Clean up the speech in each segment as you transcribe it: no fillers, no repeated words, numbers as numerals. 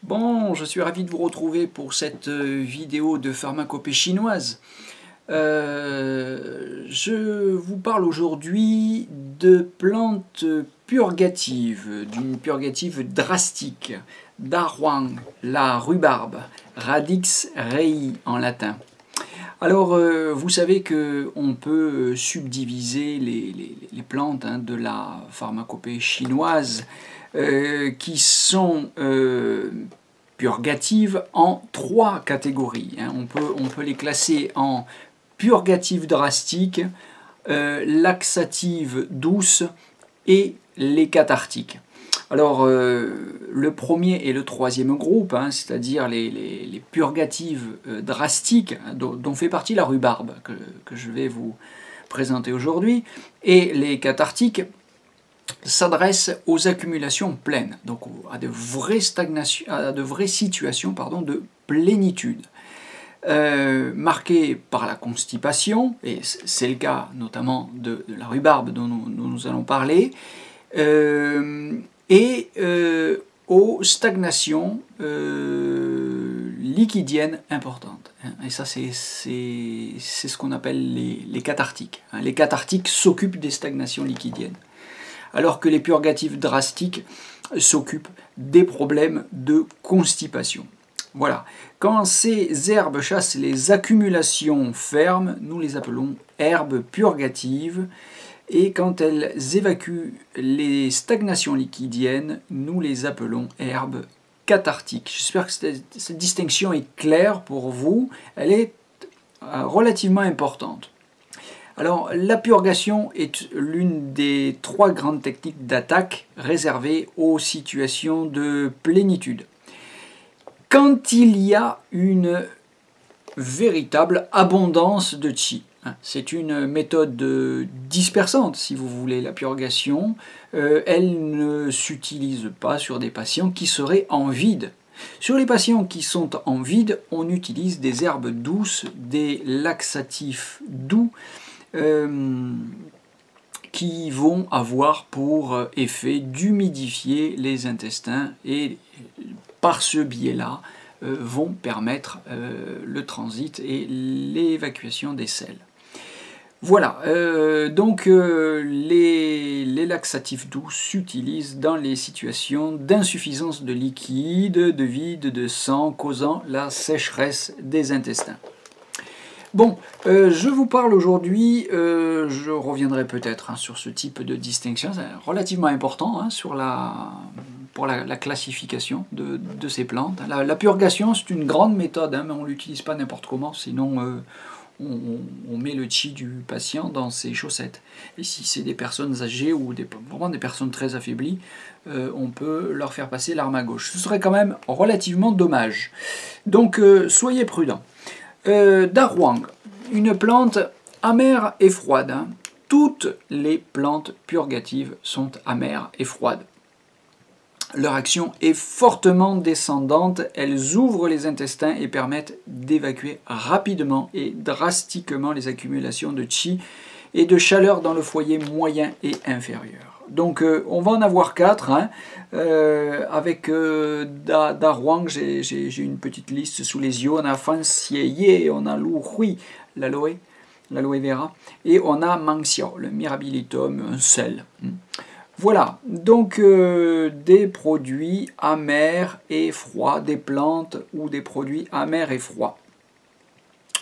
Bon, je suis ravi de vous retrouver pour cette vidéo de pharmacopée chinoise. Je vous parle aujourd'hui de plantes purgatives, d'une purgative drastique, Dahuang, la rhubarbe, Radix rei en latin. Alors, vous savez qu'on peut subdiviser les plantes de la pharmacopée chinoise qui sont purgatives en trois catégories. On peut les classer en purgatives drastiques, laxatives douces et les cathartiques. Alors, le premier et le troisième groupe, c'est-à-dire les purgatives drastiques, dont fait partie la rhubarbe, que je vais vous présenter aujourd'hui, et les cathartiques, s'adressent aux accumulations pleines, donc à de vraies situations de plénitude, marquées par la constipation, et c'est le cas notamment de la rhubarbe dont nous allons parler, et aux stagnations liquidiennes importantes. Et ça, c'est ce qu'on appelle les cathartiques. Les cathartiques s'occupent des stagnations liquidiennes, alors que les purgatives drastiques s'occupent des problèmes de constipation. Voilà. Quand ces herbes chassent les accumulations fermes, nous les appelons herbes purgatives. Et quand elles évacuent les stagnations liquidiennes, nous les appelons herbes cathartiques. J'espère que cette distinction est claire pour vous. Elle est relativement importante. Alors, la purgation est l'une des trois grandes techniques d'attaque réservées aux situations de plénitude. Quand il y a une véritable abondance de qi, c'est une méthode dispersante, si vous voulez, la purgation. Elle ne s'utilise pas sur des patients qui seraient en vide. Sur les patients qui sont en vide, on utilise des herbes douces, des laxatifs doux, qui vont avoir pour effet d'humidifier les intestins et par ce biais-là vont permettre le transit et l'évacuation des selles. Voilà, donc les laxatifs doux s'utilisent dans les situations d'insuffisance de liquide, de vide de sang, causant la sécheresse des intestins. Bon, je vous parle aujourd'hui, je reviendrai peut-être sur ce type de distinction, c'est relativement important pour la classification de ces plantes. La purgation, c'est une grande méthode, mais on ne l'utilise pas n'importe comment, sinon on met le qi du patient dans ses chaussettes. Et si c'est des personnes âgées ou vraiment des personnes très affaiblies, on peut leur faire passer l'arme à gauche. Ce serait quand même relativement dommage. Donc soyez prudents. Dahuang, une plante amère et froide. Toutes les plantes purgatives sont amères et froides. Leur action est fortement descendante, elles ouvrent les intestins et permettent d'évacuer rapidement et drastiquement les accumulations de qi et de chaleur dans le foyer moyen et inférieur. Donc on va en avoir 4, avec Dahuang, j'ai une petite liste sous les yeux. On a Fanxieye, on a Lu Hui, l'aloe vera, et on a Mangxiao, le Mirabilitum, un sel. Voilà, donc des produits amers et froids, des plantes ou des produits amers et froids.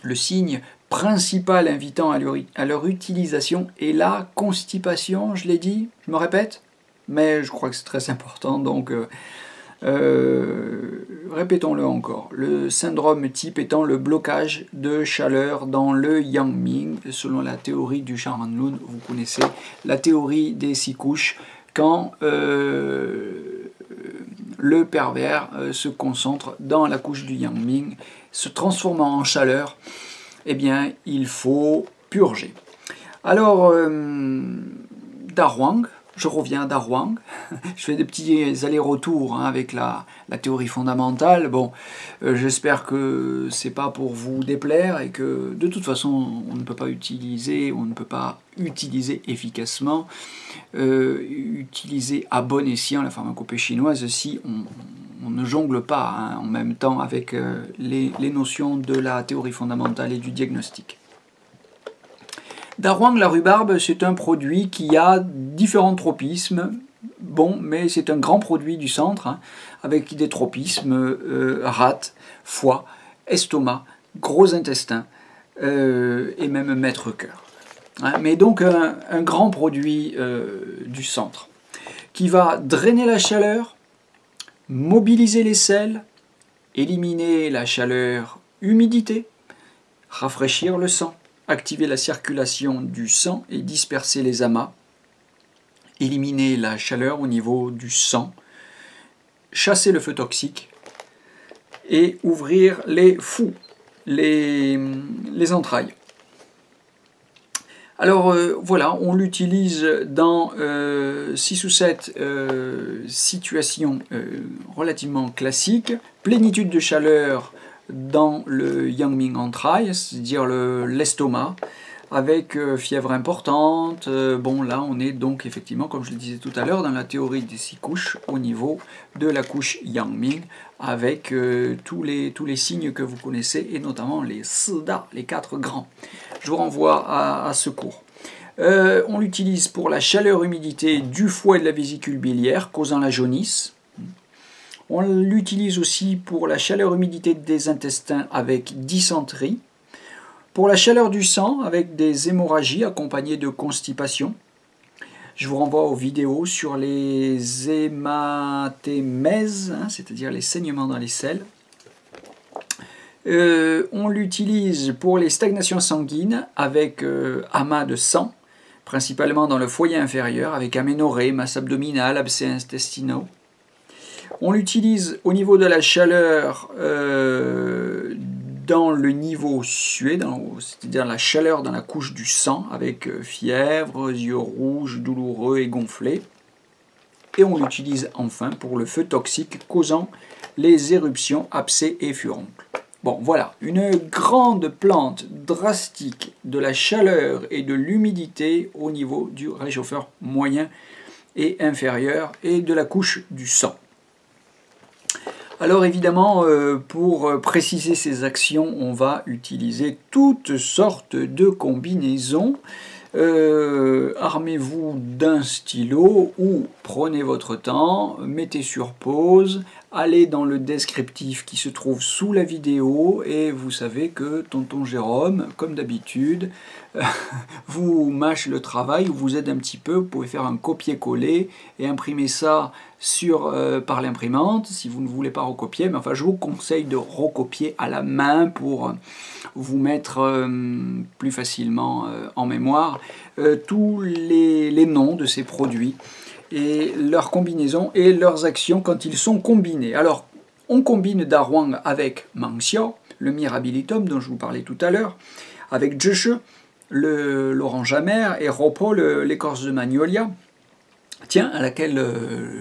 Le signe principal invitant à leur utilisation est la constipation, je l'ai dit, je me répète, mais je crois que c'est très important, donc répétons-le encore. Le syndrome type étant le blocage de chaleur dans le yang ming, selon la théorie du Sharanlun, vous connaissez la théorie des 6 couches, quand le pervers se concentre dans la couche du yang ming, se transformant en chaleur, eh bien il faut purger. Alors, Dahuang, je reviens à Dahuang, je fais des petits allers-retours avec la théorie fondamentale. Bon, j'espère que c'est pas pour vous déplaire et que de toute façon on ne peut pas utiliser efficacement, utiliser à bon escient la pharmacopée chinoise si on ne jongle pas hein, en même temps avec les notions de la théorie fondamentale et du diagnostic. Darouang, la rhubarbe, c'est un produit qui a différents tropismes, bon, mais c'est un grand produit du centre, hein, avec des tropismes rate, foie, estomac, gros intestin et même maître-cœur. Hein, mais donc un grand produit du centre, qui va drainer la chaleur, mobiliser les sels, éliminer la chaleur, humidité, rafraîchir le sang, activer la circulation du sang et disperser les amas, éliminer la chaleur au niveau du sang, chasser le feu toxique et ouvrir les foux, les entrailles. Alors voilà, on l'utilise dans 6 ou 7 situations relativement classiques. Plénitude de chaleur dans le Yangming entraille, c'est-à-dire l'estomac, avec fièvre importante. Bon, là, on est donc effectivement, comme je le disais tout à l'heure, dans la théorie des 6 couches, au niveau de la couche Yangming, avec tous les signes que vous connaissez, et notamment les Sida, les 4 grands. Je vous renvoie à ce cours. On l'utilise pour la chaleur-humidité du foie et de la vésicule biliaire, causant la jaunisse. On l'utilise aussi pour la chaleur-humidité des intestins avec dysenterie. Pour la chaleur du sang avec des hémorragies accompagnées de constipation. Je vous renvoie aux vidéos sur les hématémèses, hein, c'est-à-dire les saignements dans les selles. On l'utilise pour les stagnations sanguines avec amas de sang, principalement dans le foyer inférieur, avec aménorrhée, masse abdominale, abcès intestinaux. On l'utilise au niveau de la chaleur dans le niveau sué, c'est-à-dire la chaleur dans la couche du sang, avec fièvre, yeux rouges, douloureux et gonflés. Et on l'utilise enfin pour le feu toxique causant les éruptions, abcès et furoncles. Bon, voilà, une grande plante drastique de la chaleur et de l'humidité au niveau du réchauffeur moyen et inférieur et de la couche du sang. Alors évidemment, pour préciser ces actions, on va utiliser toutes sortes de combinaisons. Armez-vous d'un stylo ou prenez votre temps, mettez sur pause, allez dans le descriptif qui se trouve sous la vidéo et vous savez que tonton Jérôme, comme d'habitude, vous mâche le travail, vous aide un petit peu, vous pouvez faire un copier-coller et imprimer ça par l'imprimante si vous ne voulez pas recopier, mais enfin je vous conseille de recopier à la main pour vous mettre plus facilement en mémoire tous les noms de ces produits et leurs combinaisons et leurs actions quand ils sont combinés. Alors, on combine Darouang avec Mangxiao, le Mirabilitum dont je vous parlais tout à l'heure, avec Zhishe, l'orange amer, et Ropo, l'écorce de magnolia, tiens, à laquelle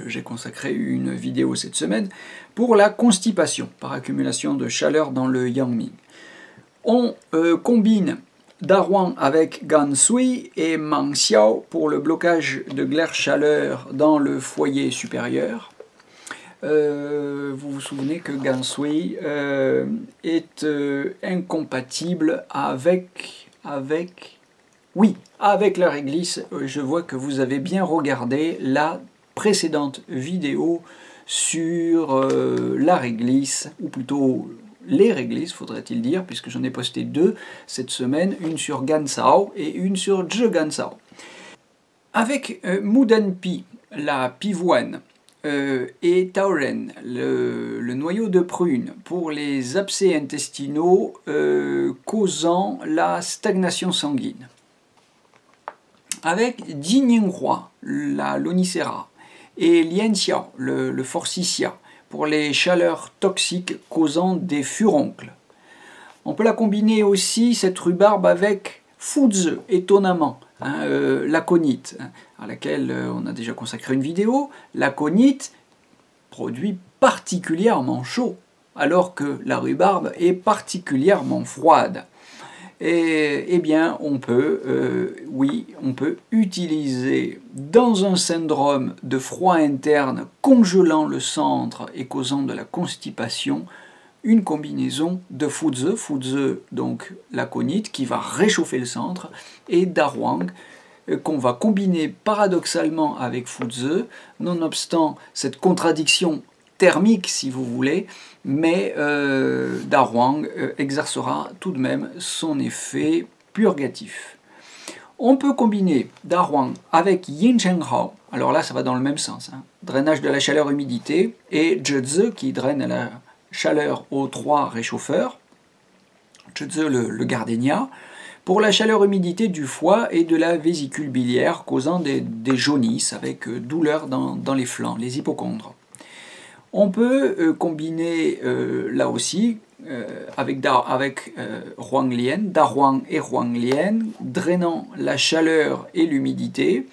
j'ai consacré une vidéo cette semaine, pour la constipation par accumulation de chaleur dans le Yangming. On combine Darouang avec Gansui et Mangxiao pour le blocage de glaire-chaleur dans le foyer supérieur. Vous vous souvenez que Gansui est incompatible avec la réglisse. Je vois que vous avez bien regardé la précédente vidéo sur la réglisse, ou plutôt les réglisses, faudrait-il dire, puisque j'en ai posté 2 cette semaine, une sur Gansao et une sur Zhe Gansao. Avec Mudanpi, la pivoine, et Taoren, le noyau de prune, pour les abcès intestinaux causant la stagnation sanguine. Avec Jininghua, la lonicera, et Lianxiao, le forsythia, pour les chaleurs toxiques causant des furoncles. On peut la combiner aussi, cette rhubarbe, avec Fuzi, étonnamment, l'aconite, à laquelle on a déjà consacré une vidéo. L'aconite, produit particulièrement chaud, alors que la rhubarbe est particulièrement froide. eh bien on peut, oui, on peut utiliser dans un syndrome de froid interne congelant le centre et causant de la constipation une combinaison de Fuzhe, donc l'aconite qui va réchauffer le centre, et Dahuang qu'on va combiner paradoxalement avec Fuzhe, nonobstant cette contradiction thermique si vous voulez, mais Dahuang exercera tout de même son effet purgatif. On peut combiner Dahuang avec Yin Cheng Hao, alors là ça va dans le même sens, hein, drainage de la chaleur-humidité, et Zhe qui draine la chaleur aux 3 réchauffeurs, Zhe le gardénia, pour la chaleur-humidité du foie et de la vésicule biliaire, causant des jaunisses avec douleur dans les flancs, les hypochondres. On peut combiner là aussi avec Huanglien, Dahuang et Huanglien, drainant la chaleur et l'humidité,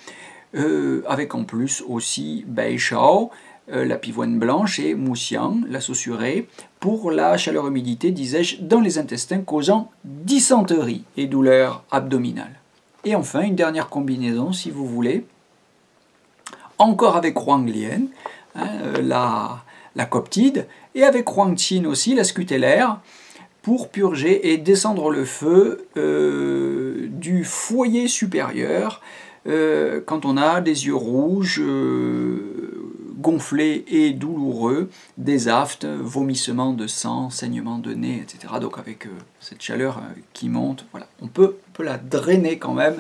avec en plus aussi Beishao, la pivoine blanche, et Muxiang, la saussurée, pour la chaleur-humidité, disais-je, dans les intestins, causant dysenterie et douleurs abdominales. Et enfin, une dernière combinaison, si vous voulez, encore avec Huanglien, hein, la coptide, et avec Huangqin aussi, la scutellaire, pour purger et descendre le feu du foyer supérieur quand on a des yeux rouges, gonflés et douloureux, des aphtes, vomissements de sang, saignement de nez, etc. Donc avec cette chaleur qui monte, voilà, on peut la drainer quand même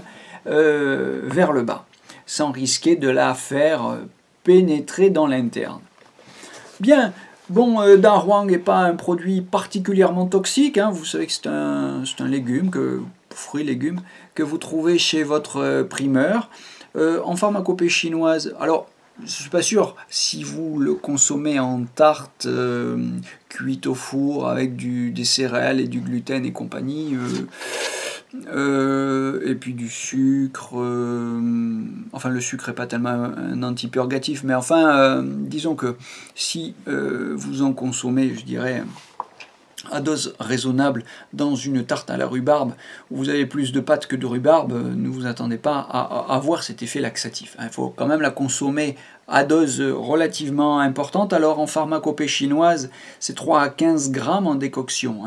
vers le bas, sans risquer de la faire pénétrer dans l'interne. Bien, bon, Dahuang n'est pas un produit particulièrement toxique, hein, vous savez que c'est un légume, fruit-légume, que vous trouvez chez votre primeur. En pharmacopée chinoise, alors je ne suis pas sûr si vous le consommez en tarte cuite au four avec des céréales et du gluten et compagnie, et puis du sucre, enfin le sucre n'est pas tellement un antipurgatif, mais enfin disons que si vous en consommez, je dirais, à dose raisonnable dans une tarte à la rhubarbe où vous avez plus de pâte que de rhubarbe, ne vous attendez pas à avoir cet effet laxatif. Il faut quand même la consommer à dose relativement importante. Alors en pharmacopée chinoise, c'est 3 à 15 grammes en décoction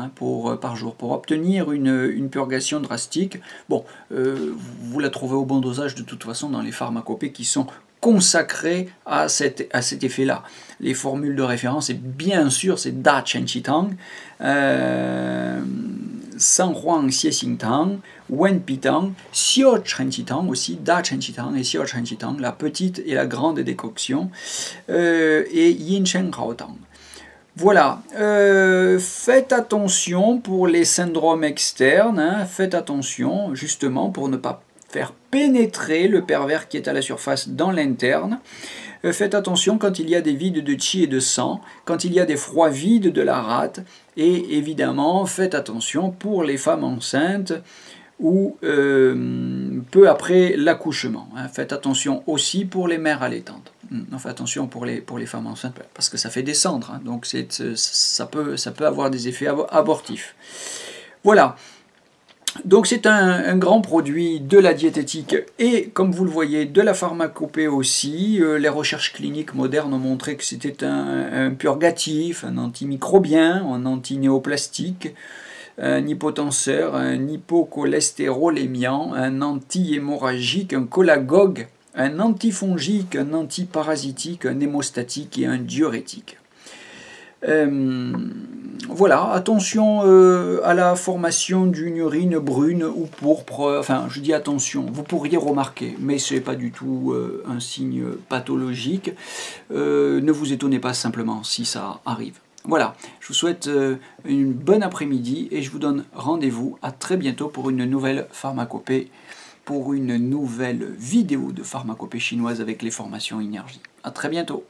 par jour pour obtenir une purgation drastique. Bon, vous la trouvez au bon dosage de toute façon dans les pharmacopées qui sont consacré à cet effet-là. Les formules de référence, et bien sûr, c'est Da Chen Chi Tang, San Huang Xie Xing Tang, Wen Pi Tang, Xiao Chen Chi Tang aussi, Da Chen Chi Tang et Xiao Chen Chi Tang, la petite et la grande décoction, et Yin Chen Hao Tang. Voilà, faites attention pour les syndromes externes, hein, faites attention justement pour ne pas faire pénétrer le pervers qui est à la surface dans l'interne. Faites attention quand il y a des vides de chi et de sang, quand il y a des froids vides de la rate, et évidemment faites attention pour les femmes enceintes ou peu après l'accouchement. Hein. Faites attention aussi pour les mères allaitantes. Faites attention pour les femmes enceintes parce que ça fait descendre, hein, donc ça peut avoir des effets abortifs. Voilà. Donc c'est un grand produit de la diététique et, comme vous le voyez, de la pharmacopée aussi. Les recherches cliniques modernes ont montré que c'était un purgatif, un antimicrobien, un antinéoplastique, un hypotenseur, un hypocholestérolémiant, un anti-hémorragique, un cholagogue, un antifongique, un antiparasitique, un hémostatique et un diurétique. Voilà, attention à la formation d'une urine brune ou pourpre, enfin je dis attention, vous pourriez remarquer, mais ce n'est pas du tout un signe pathologique, ne vous étonnez pas simplement si ça arrive. Voilà, je vous souhaite une bonne après-midi et je vous donne rendez-vous à très bientôt pour une nouvelle pharmacopée, pour une nouvelle vidéo de pharmacopée chinoise avec les formations énergie. À très bientôt.